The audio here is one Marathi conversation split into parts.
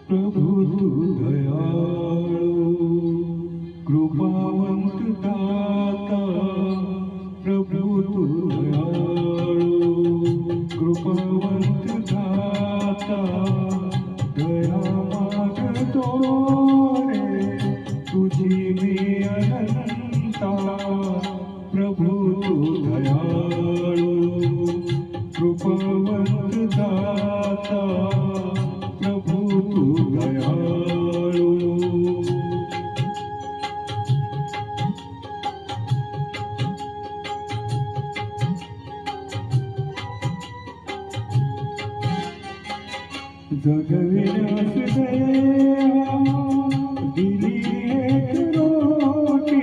प्रभु तू दयाळू कृपावंत दाता प्रभु तू दयाळू कृपावंत दाता दया मागतो रे तुझी मी अनंता प्रभु तू दयाळू कृपावंत दाता प्रभु तू दयाळू जगविनास दया दिली एक रोटी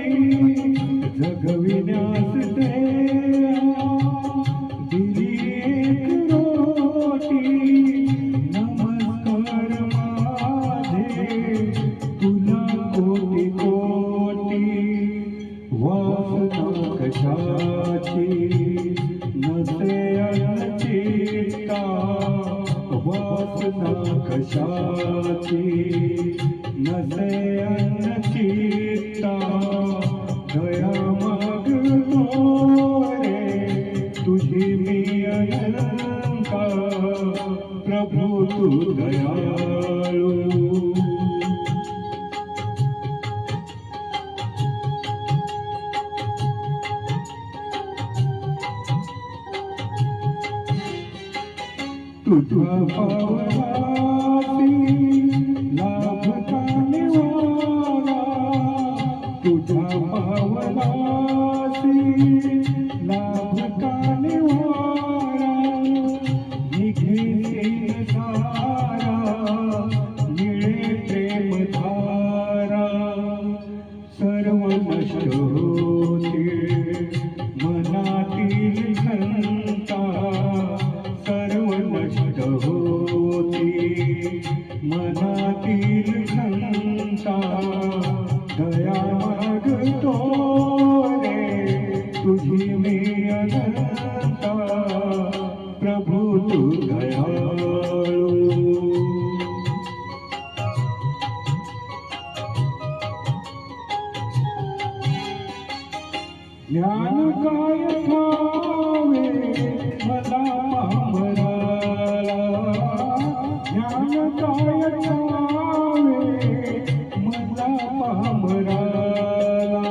जगविनास दया दिली एक रोटी नमस्कार माझे तुला कोटी कोटी वासना कशाची नसे अनचिता वासना कशाची नसे अनचिता दया मागतो रे तुझी मी अनंता प्रभु तू दयाळू तुझा पावलासी लाभता निवारा तुझा पावलासी लाभता निवारा निघेल सारा निळे प्रेम धारा सर्व नष्ट होते मनातील घनता सर्व नष्ट होती मनातील घनता दया मागतो रे तुझी मी अनंता प्रभु तू दयाळू ज्ञान काय ठावे मला पामराला ज्ञान काय ठावे मला पामराला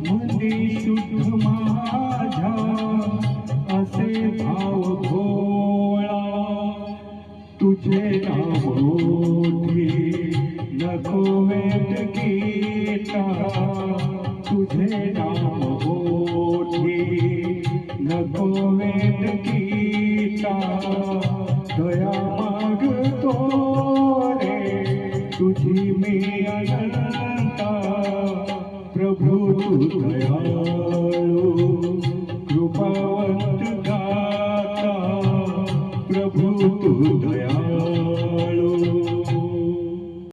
मनी शुद्ध माझ्या असे भाव भोळा तुझे नाव मोठी नको वेद गीता तुझे नाम मोठी नको वेद गीता दया मागतो रे तुझी मी अनंता प्रभु तू दयाळू